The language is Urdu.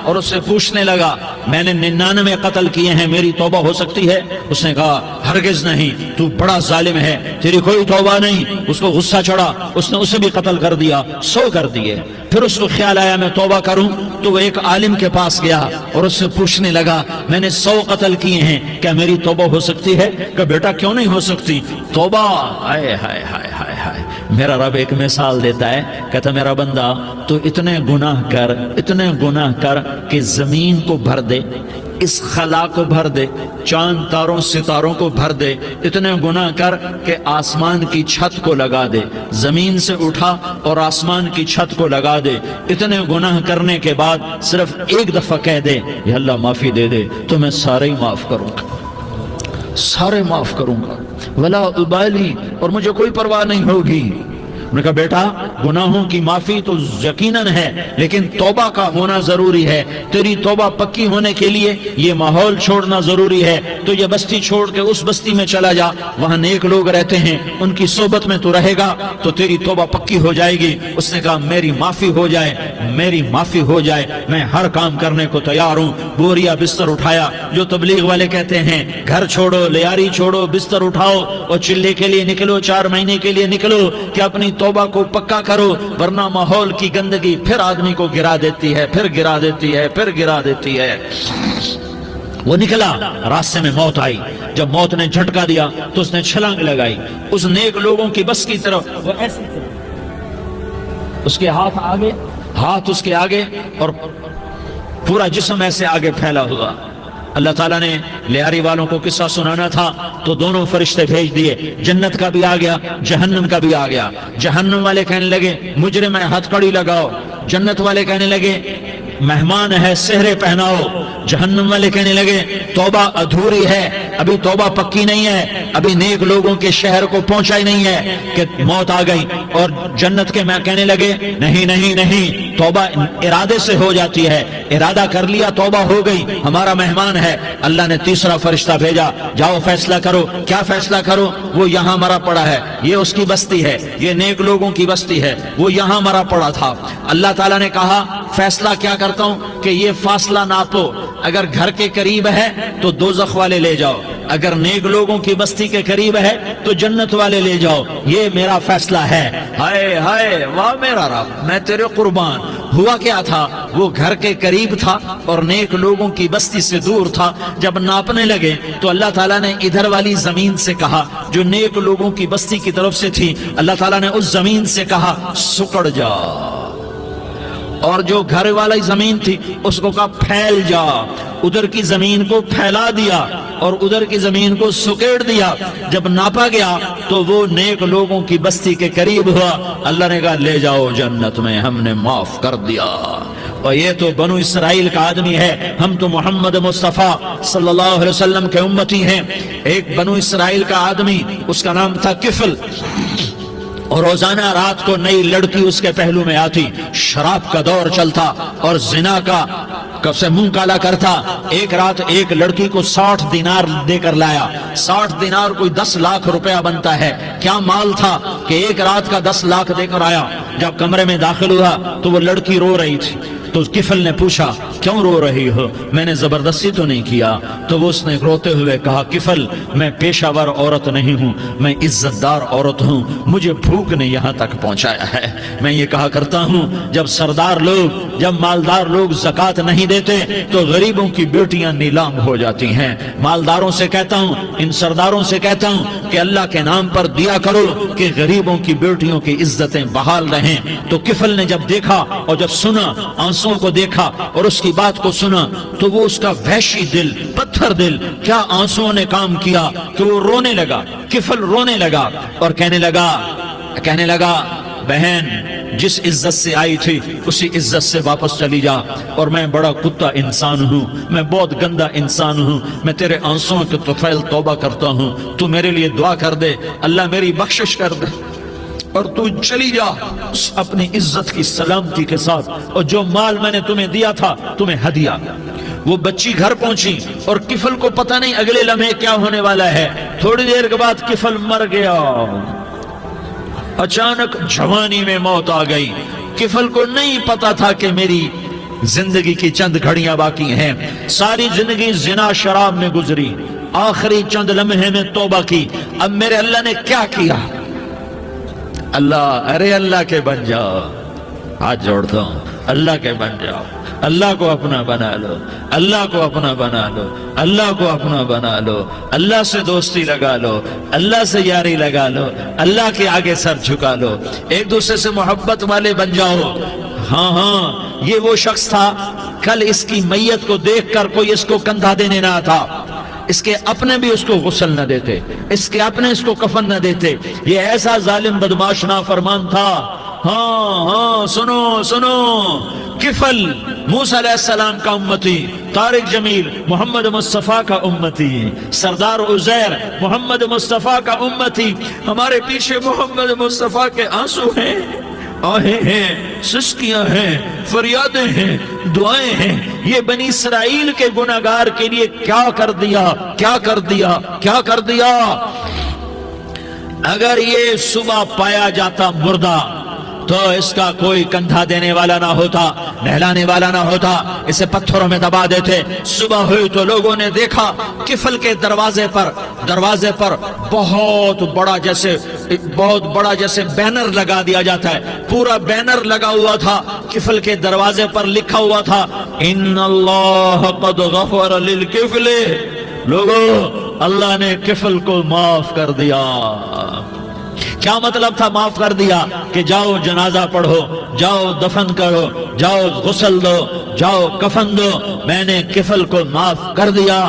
اور اس سے پوچھنے لگا میں نے 99 قتل کیے ہیں، میری توبہ ہو سکتی ہے؟ اس نے کہا ہرگز نہیں، تو بڑا ظالم ہے، تیری کوئی توبہ نہیں۔ اس کو غصہ چڑھا، اس نے اسے بھی قتل کر دیا، 100 کر دیے۔ پھر اس کو خیال آیا میں توبہ کروں، تو وہ ایک عالم کے پاس گیا اور اس سے پوچھنے لگا میں نے 100 قتل کیے ہیں، کیا میری توبہ ہو سکتی ہے؟ کہ بیٹا کیوں نہیں ہو سکتی توبہ؟ ہائے ہائے ہائے ہائے ہائے، میرا رب ایک مثال دیتا ہے، کہتا میرا بندہ تو اتنے گناہ کر کہ زمین کو بھر دے، اس خلا کو بھر دے، چاند تاروں ستاروں کو بھر دے، اتنے گناہ کر کہ آسمان کی چھت کو لگا دے، زمین سے اٹھا اور آسمان کی چھت کو لگا دے، اتنے گناہ کرنے کے بعد صرف ایک دفعہ کہہ دے یا اللہ معافی دے دے تو میں سارے ہی معاف کروں گا، سارے معاف کروں گا، ولا ابالی، اور مجھے کوئی پرواہ نہیں ہوگی۔ انہوں نے کہا بیٹا گناہوں کی معافی تو یقیناً ہے، لیکن توبہ کا ہونا ضروری ہے، تیری توبہ پکی ہونے کے لیے یہ ماحول چھوڑنا ضروری ہے، تو یہ بستی چھوڑ کے اس بستی میں چلا جا، وہاں نیک لوگ رہتے ہیں، ان کی صحبت میں تو رہے گا تو تیری توبہ پکی ہو جائے گی۔ اس نے کہا میری معافی ہو جائے، میری معافی ہو جائے، میں ہر کام کرنے کو تیار ہوں۔ بوریا بستر اٹھایا، جو تبلیغ والے کہتے ہیں گھر چھوڑو، لیاری چھوڑو، بستر اٹھاؤ اور چلے کے لیے نکلو، 4 مہینے کے لیے نکلو کہ اپنی توبہ کو پکا کرو، ورنہ ماحول کی گندگی پھر آدمی کو گرا دیتی ہے، پھر گرا دیتی ہے، پھر گرا دیتی ہے۔ وہ نکلا، راستے میں موت آئی، جب موت نے جھٹکا دیا تو اس نے چھلانگ لگائی اس نیک لوگوں کی بس کی طرف، وہ ایسے اس کے ہاتھ اس کے آگے اور پورا جسم ایسے آگے پھیلا ہوا۔ اللہ تعالیٰ نے لیاری والوں کو قصہ سنانا تھا تو دونوں فرشتے بھیج دیے، جنت کا بھی آ گیا، جہنم کا بھی آ گیا۔ جہنم والے کہنے لگے مجرم ہے ہتھ کڑی لگاؤ، جنت والے کہنے لگے مہمان ہے سہرے پہناؤ، جہنم والے کہنے لگے توبہ ادھوری ہے، ابھی توبہ پکی نہیں ہے، ابھی نیک لوگوں کے شہر کو پہنچا ہی نہیں ہے کہ موت آ گئی۔ اور جنت کے میں کہنے لگے نہیں نہیں نہیں، توبہ ارادے سے ہو جاتی ہے، ارادہ کر لیا توبہ ہو گئی، ہمارا مہمان ہے۔ اللہ نے تیسرا فرشتہ بھیجا، جاؤ فیصلہ کرو۔ کیا فیصلہ کرو؟ وہ یہاں مرا پڑا ہے، یہ اس کی بستی ہے، یہ نیک لوگوں کی بستی ہے، وہ یہاں مرا پڑا تھا۔ اللہ تعالیٰ نے کہا فیصلہ کیا کرتا ہوں کہ یہ فاصلہ ناپو، اگر گھر کے قریب ہے تو دوزخ والے لے جاؤ، اگر نیک لوگوں کی بستی کے قریب ہے تو جنت والے لے جاؤ، یہ میرا فیصلہ ہے۔ ہائے ہائے واہ میرا رب، میں تیرے قربان۔ ہوا کیا تھا؟ وہ گھر کے قریب تھا اور نیک لوگوں کی بستی سے دور تھا۔ جب ناپنے لگے تو اللہ تعالیٰ نے ادھر والی زمین سے کہا جو نیک لوگوں کی بستی کی طرف سے تھی، اللہ تعالیٰ نے اس زمین سے کہا سکڑ جا، اور جو گھر والی زمین تھی اس کو کہا پھیل جا، ادھر کی زمین کو پھیلا دیا اور ادھر کی زمین کو سکیڑ دیا۔ جب ناپا گیا تو وہ نیک لوگوں کی بستی کے قریب ہوا، اللہ نے کہا لے جاؤ جنت میں، ہم نے معاف کر دیا۔ اور یہ تو بنو اسرائیل کا آدمی ہے، ہم تو محمد مصطفیٰ صلی اللہ علیہ وسلم کے امتی ہیں۔ ایک بنو اسرائیل کا آدمی، اس کا نام تھا کفل، اور روزانہ رات کو نئی لڑکی اس کے پہلو میں آتی، شراب کا دور چلتا اور زنا کا سے منہ کالا کرتا۔ ایک رات ایک لڑکی کو 60 دینار دے کر لایا، 60 دینار کوئی 10 لاکھ روپیہ بنتا ہے۔ کیا مال تھا کہ ایک رات کا 10 لاکھ دے کر آیا۔ جب کمرے میں داخل ہوا تو وہ لڑکی رو رہی تھی، تو کفل نے پوچھا کیوں رو رہی ہو؟ میں نے زبردستی تو نہیں کیا۔ تو وہ اس نے روتے ہوئے کہا کفل میں پیشہ ور عورت نہیں ہوں، میں عزت دار عورت ہوں، مجھے بھوک نے یہاں تک پہنچایا ہے۔ میں یہ کہا کرتا ہوں جب سردار لوگ، جب مالدار لوگ زکوٰۃ نہیں دیتے تو غریبوں کی بیٹیاں نیلام ہو جاتی ہیں۔ مالداروں سے کہتا ہوں، ان سرداروں سے کہتا ہوں کہ اللہ کے نام پر دیا کرو کہ غریبوں کی بیٹیوں کی عزتیں بحال رہیں۔ تو کفل نے جب دیکھا اور جب سنا، آنسو کو دیکھا اور اس کی بات کو سنا، تو وہ اس کا وحشی دل، پتھر دل، کیا آنسو نے کام کیا کہ وہ رونے لگا۔ کفل رونے لگا اور کہنے لگا بہن جس عزت سے آئی تھی اسی عزت سے واپس چلی جا، اور میں بڑا کتا انسان ہوں، میں بہت گندا انسان ہوں، میں تیرے آنسوں کے طفیل توبہ کرتا ہوں، تو میرے لیے دعا کر دے، اللہ میری بخشش کر دے، اور تو چلی جا اپنی عزت کی سلامتی کے ساتھ، اور جو مال میں نے تمہیں دیا تھا تمہیں ہدیہ۔ وہ بچی گھر پہنچی اور کفل کو پتہ نہیں اگلے لمحے کیا ہونے والا ہے۔ تھوڑی دیر کے بعد کفل مر گیا، اچانک جوانی میں موت آ گئی۔ کفل کو نہیں پتا تھا کہ میری زندگی کی چند گھڑیاں باقی ہیں، ساری زندگی زنا شراب میں گزری، آخری چند لمحے میں توبہ کی، اب میرے اللہ نے کیا کیا؟ اللہ، ارے اللہ کے بن جاؤ، ہاتھ جوڑتا ہوں، اللہ کے بن جاؤ، اللہ کو اپنا بنا لو، اللہ کو اپنا بنا لو، اللہ کو اپنا بنا لو، اللہ سے دوستی لگا لو، اللہ سے یاری لگا لو، اللہ کے آگے سر جھکا لو، ایک دوسرے سے محبت والے بن جاؤ۔ ہاں ہاں، یہ وہ شخص تھا، کل اس کی میت کو دیکھ کر کوئی اس کو کندھا دینے نہ تھا، اس کے اپنے بھی اس کو غسل نہ دیتے، اس کے اپنے اس کو کفن نہ دیتے، یہ ایسا ظالم بدماش نافرمان تھا۔ ہاں ہاں، سنو سنو، کفل موسیٰ علیہ السلام کا امتی، طارق جمیل محمد مصطفیٰ کا امتی، سردار عزیر محمد مصطفیٰ کا امتی، ہمارے پیچھے محمد مصطفیٰ کے آنسو ہیں، آہیں ہیں، سسکیاں ہیں، فریادیں ہیں، دعائیں ہیں، یہ بنی اسرائیل کے گناہگار کے لیے کیا کر دیا، کیا کر دیا، کیا کر دیا۔ اگر یہ صبح پایا جاتا مردہ تو اس کا کوئی کندھا دینے والا نہ ہوتا، نہلانے والا نہ ہوتا، اسے پتھروں میں دبا دیتے۔ صبح ہوئی تو لوگوں نے دیکھا کفل کے دروازے پر بہت بڑا جیسے بینر لگا دیا جاتا ہے، پورا بینر لگا ہوا تھا، کفل کے دروازے پر لکھا ہوا تھا ان اللہ قد غفر للکفل، لوگوں اللہ نے کفل کو معاف کر دیا۔ کیا مطلب تھا معاف کر دیا؟ کہ جاؤ جنازہ پڑھو، جاؤ دفن کرو، جاؤ غسل دو، جاؤ کفن دو، میں نے کفل کو معاف کر دیا۔